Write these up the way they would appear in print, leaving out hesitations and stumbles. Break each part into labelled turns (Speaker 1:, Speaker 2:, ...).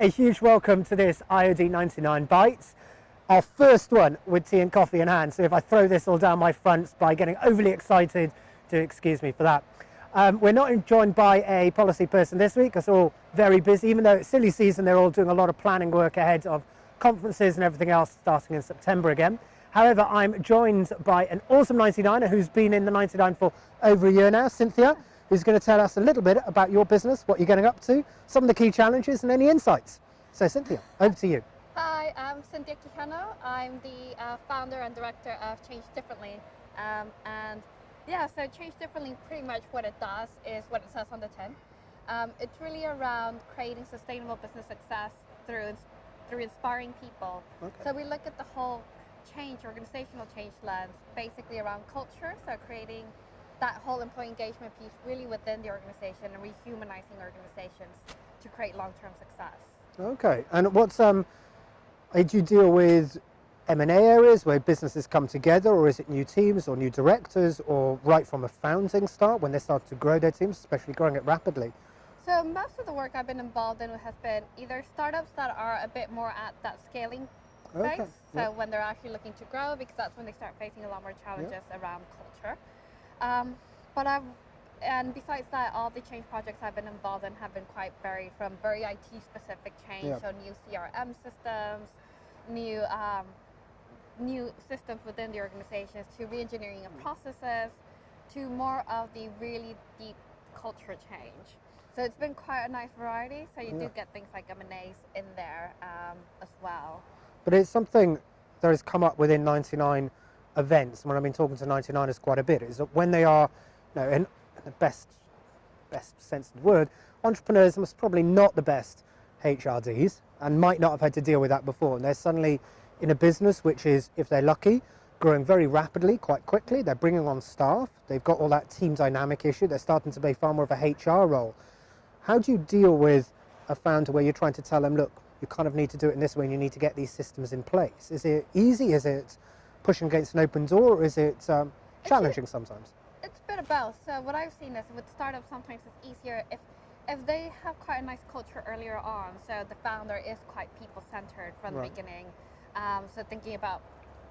Speaker 1: A huge welcome to this IoD99Bites, our first one with tea and coffee in hand. So if I throw this all down my fronts by getting overly excited, do excuse me for that. We're not joined by a policy person this week because we're all very busy. Even though it's silly season, they're all doing a lot of planning work ahead of conferences and everything else starting in September again. However, I'm joined by an awesome 99er who's been in the 99 for over a year now, Cinthya, who's going to tell us a little bit about your business, what you're getting up to, some of the key challenges and any insights. So Cinthya, over to you.
Speaker 2: Hi, I'm Cinthya Quijano. I'm the founder and director of Change Differently. So Change Differently, pretty much what it does is what it says on the tin. It's really around creating sustainable business success through inspiring people. Okay. So we look at the whole organizational change lens, basically around culture, so creating that whole employee engagement piece really within the organization and rehumanizing organizations to create long-term success.
Speaker 1: Okay, and what's do you deal with M&A areas where businesses come together, or is it new teams or new directors, or right from a founding start when they start to grow their teams, especially growing it rapidly?
Speaker 2: So most of the work I've been involved in has been either startups that are a bit more at that scaling phase, so when they're actually looking to grow, because that's when they start facing a lot more challenges around culture. And besides that, all the change projects I've been involved in have been quite varied, from very IT specific change, so new CRM systems, new systems within the organizations, to re-engineering of processes, to more of the really deep culture change. So it's been quite a nice variety. So you do get things like M&As in there as well.
Speaker 1: But it's something that has come up within 99 events. When I've been talking to 99ers quite a bit, is that when they are, in the best sense of the word, entrepreneurs must probably not the best HRDs and might not have had to deal with that before. And they're suddenly in a business which is, if they're lucky, growing very rapidly, quite quickly. They're bringing on staff. They've got all that team dynamic issue. They're starting to play far more of a HR role. How do you deal with a founder where you're trying to tell them, look, you kind of need to do it in this way and you need to get these systems in place? Is it easy? Is it pushing against an open door, or is it challenging sometimes?
Speaker 2: It's a bit of both. So what I've seen is with startups, sometimes it's easier if they have quite a nice culture earlier on. So the founder is quite people-centered from the beginning. So thinking about,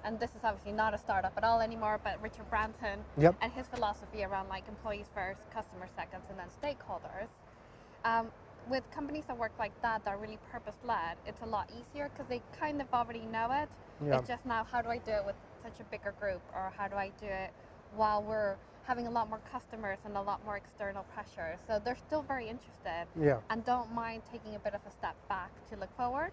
Speaker 2: and this is obviously not a startup at all anymore, but Richard Branson and his philosophy around like employees first, customers second, and then stakeholders. With companies that work like that are really purpose-led, it's a lot easier because they kind of already know it. It's just now, how do I do it with such a bigger group, or how do I do it while we're having a lot more customers and a lot more external pressure? So they're still very interested and don't mind taking a bit of a step back to look forward.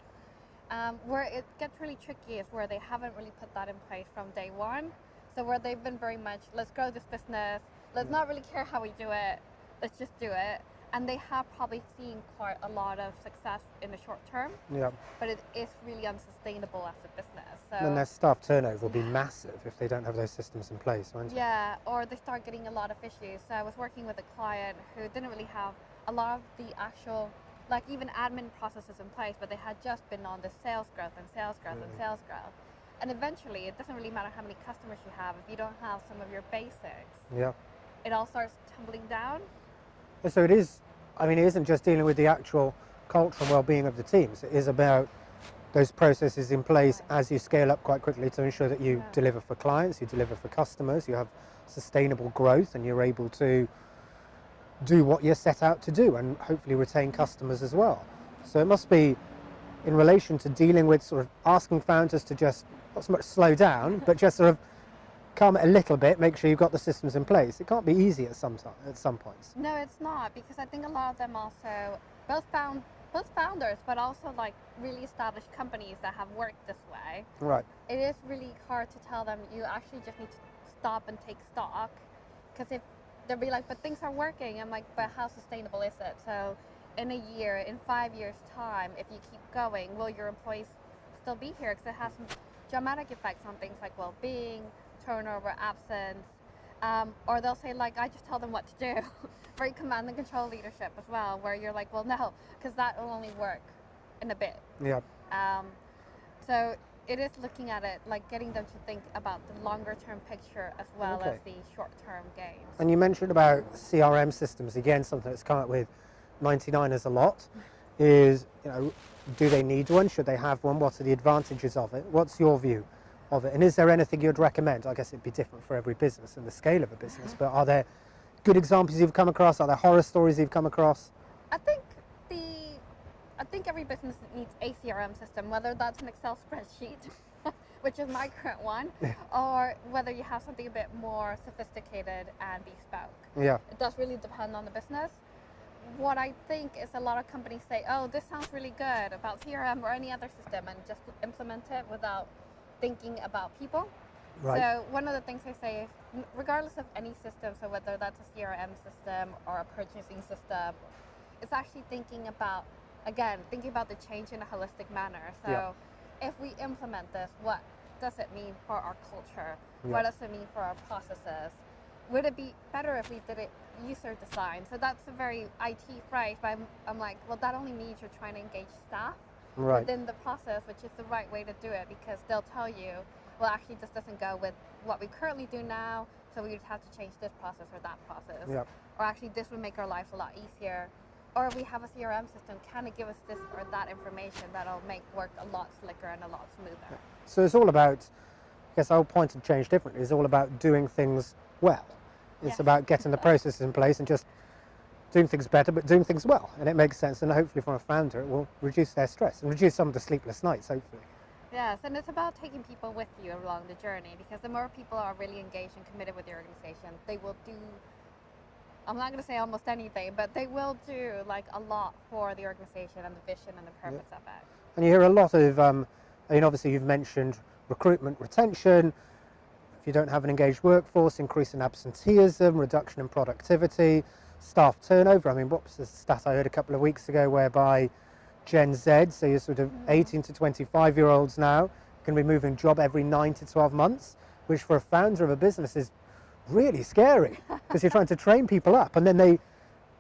Speaker 2: Where it gets really tricky is where they haven't really put that in place from day one. So where they've been very much, let's grow this business, let's not really care how we do it, let's just do it. And they have probably seen quite a lot of success in the short term, but it is really unsustainable as a business. So,
Speaker 1: and their staff turnover will be massive if they don't have those systems in place, won't it?
Speaker 2: Yeah, or they start getting a lot of issues. So I was working with a client who didn't really have a lot of the actual, like even admin processes in place, but they had just been on the sales growth and sales growth and sales growth. And eventually, it doesn't really matter how many customers you have if you don't have some of your basics. It all starts tumbling down.
Speaker 1: So it is, it isn't just dealing with the actual culture and well-being of the teams. It is about those processes in place as you scale up quite quickly to ensure that you deliver for clients, you deliver for customers, you have sustainable growth, and you're able to do what you're set out to do and hopefully retain customers as well. So it must be, in relation to dealing with sort of asking founders to just not so much slow down, but just sort of calm it a little bit, make sure you've got the systems in place. It can't be easy at some points.
Speaker 2: No, it's not, because I think a lot of them also, both founders, but also like really established companies that have worked this way.
Speaker 1: Right.
Speaker 2: It is really hard to tell them you actually just need to stop and take stock, because if they'll be like, but things are working. I'm like, but how sustainable is it? So in a year, in 5 years' time, if you keep going, will your employees still be here? Because it has some dramatic effects on things like well-being, turnover, absence, or they'll say like, I just tell them what to do. Very command and control leadership as well, where you're like, well, no, because that will only work in a bit. So it is looking at it, like getting them to think about the longer term picture as well as the short term gains.
Speaker 1: And you mentioned about CRM systems, again, something that's come up with 99ers a lot, is do they need one? Should they have one? What are the advantages of it? What's your view of it? And is there anything you'd recommend? I guess it'd be different for every business and the scale of a business, but are there good examples you've come across? Are there horror stories you've come across?
Speaker 2: I think every business needs a CRM system, whether that's an Excel spreadsheet, which is my current one, or whether you have something a bit more sophisticated and bespoke.
Speaker 1: Yeah.
Speaker 2: It does really depend on the business. What I think is a lot of companies say, oh, this sounds really good about CRM or any other system, and just implement it without thinking about people.
Speaker 1: Right.
Speaker 2: So one of the things I say is, regardless of any system, so whether that's a CRM system or a purchasing system, it's actually thinking about the change in a holistic manner. So if we implement this, what does it mean for our culture? What does it mean for our processes? Would it be better if we did it user design? So that's a very IT phrase, but I'm like, well, that only means you're trying to engage staff within the process, which is the right way to do it, because they'll tell you, well, actually, this doesn't go with what we currently do now, so we would have to change this process or that process. Or actually, this would make our lives a lot easier. Or if we have a CRM system, can it give us this or that information that'll make work a lot slicker and a lot smoother?
Speaker 1: So it's all about, I guess our point of change differently, is all about doing things well. It's about getting the processes in place and just doing things better, but doing things well. And it makes sense, and hopefully from a founder, it will reduce their stress and reduce some of the sleepless nights, hopefully.
Speaker 2: Yes, and it's about taking people with you along the journey, because the more people are really engaged and committed with the organization, they will do, I'm not going to say almost anything, but they will do like a lot for the organization and the vision and the purpose of it.
Speaker 1: And you hear a lot of, obviously you've mentioned recruitment, retention. If you don't have an engaged workforce, increase in absenteeism, reduction in productivity, staff turnover. I mean, what was the stat I heard a couple of weeks ago whereby Gen Z, so you're sort of 18 to 25-year-olds now, can be moving job every 9 to 12 months, which for a founder of a business is really scary, because you're trying to train people up and then they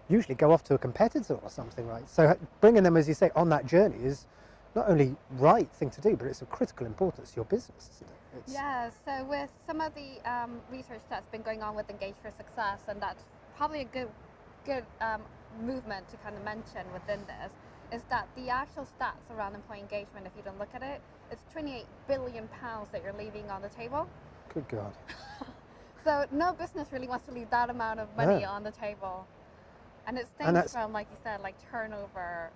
Speaker 1: usually go off to a competitor or something, right? So bringing them, as you say, on that journey is not only right thing to do, but it's of critical importance to your business, isn't it?
Speaker 2: Yeah, so with some of the research that's been going on with Engage for Success, and that's probably a good movement to kind of mention within this, is that the actual stats around employee engagement, if you don't look at it, it's £28 billion that you're leaving on the table.
Speaker 1: Good God.
Speaker 2: So no business really wants to leave that amount of money on the table. And it stems from, like you said, like turnover,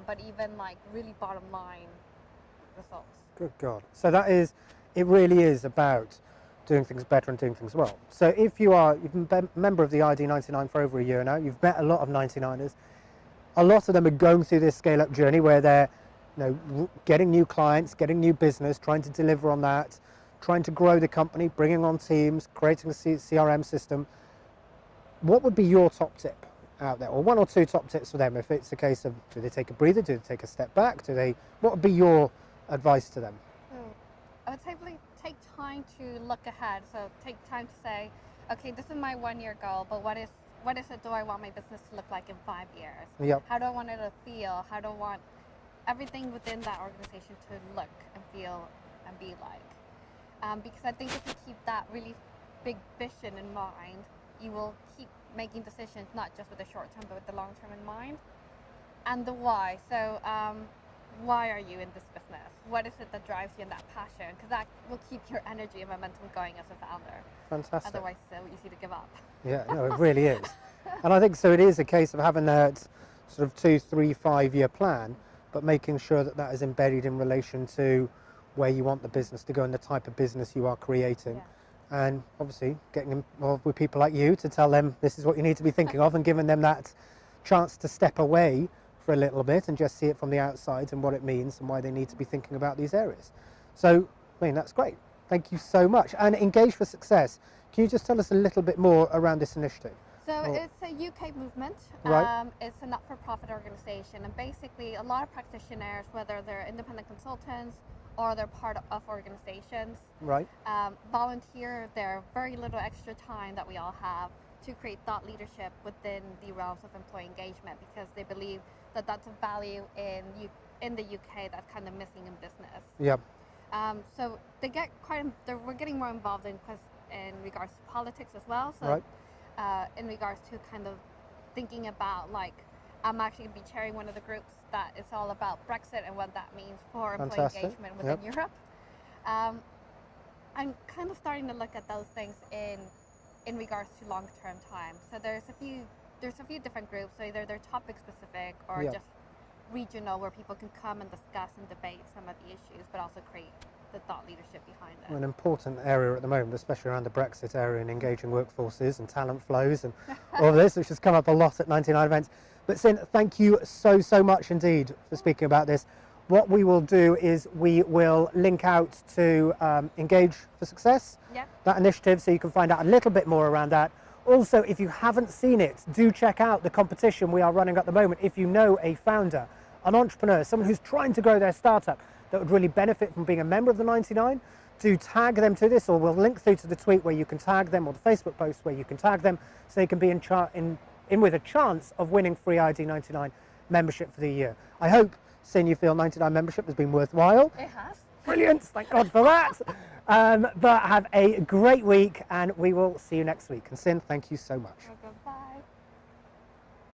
Speaker 2: but even like really bottom line results.
Speaker 1: Good God. So it really is about doing things better and doing things well. So if you've been a member of the ID99 for over a year now, you've met a lot of 99ers. A lot of them are going through this scale-up journey where they're getting new clients, getting new business, trying to deliver on that, trying to grow the company, bringing on teams, creating a CRM system. What would be your top tip out there, or one or two top tips for them if it's a case of, do they take a breather, do they take a step back, what would be your advice to them?
Speaker 2: I would say take time to look ahead. So take time to say, okay, this is my 1 year goal, but what is it do I want my business to look like in 5 years?
Speaker 1: Yep.
Speaker 2: How do I want it to feel? How do I want everything within that organization to look and feel and be like? Because I think if you keep that really big vision in mind, you will keep making decisions not just with the short term, but with the long term in mind. And the why. So why are you in this business? What is it that drives you in that passion? Because that will keep your energy and momentum going as a founder.
Speaker 1: Fantastic.
Speaker 2: Otherwise, it's so easy to give up.
Speaker 1: Yeah, no, it really is. And I think so it is a case of having that sort of 2, 3, 5 year plan, but making sure that that is embedded in relation to where you want the business to go and the type of business you are creating. Yeah. And obviously getting involved with people like you to tell them this is what you need to be thinking of, and giving them that chance to step away for a little bit and just see it from the outside and what it means and why they need to be thinking about these areas. So, I mean, that's great. Thank you so much. And Engage for Success, can you just tell us a little bit more around this initiative?
Speaker 2: So it's a UK movement.
Speaker 1: Right.
Speaker 2: It's a not-for-profit organization, and basically a lot of practitioners, whether they're independent consultants or they're part of organizations,
Speaker 1: right,
Speaker 2: volunteer their very little extra time that we all have to create thought leadership within the realms of employee engagement, because they believe that that's a value in the UK that's kind of missing in business.
Speaker 1: Yep.
Speaker 2: So we're getting more involved in regards to politics as well. So
Speaker 1: right.
Speaker 2: In regards to kind of thinking about like I'm actually going to be chairing one of the groups that is all about Brexit and what that means for employee
Speaker 1: Fantastic.
Speaker 2: engagement within Europe. I'm kind of starting to look at those things in regards to long-term time. So there's a few different groups. So either they're topic specific or just regional, where people can come and discuss and debate some of the issues, but also create the thought leadership behind it.
Speaker 1: An important area at the moment, especially around the Brexit area and engaging workforces and talent flows and all of this, which has come up a lot at 99 events. But Cinthya, thank you so much indeed for speaking about this. What we will do is we will link out to Engage for Success, that initiative, so you can find out a little bit more around that. Also, if you haven't seen it, do check out the competition we are running at the moment. If you know a founder, an entrepreneur, someone who's trying to grow their startup that would really benefit from being a member of the 99, do tag them to this, or we'll link through to the tweet where you can tag them, or the Facebook post where you can tag them, so they can be in with a chance of winning free IoD99 membership for the year. I hope, Cinthya, you feel 99 membership has been worthwhile.
Speaker 2: It has.
Speaker 1: Brilliant, thank God for that. But have a great week, and we will see you next week. And Cinthya, thank you so much.
Speaker 2: Welcome.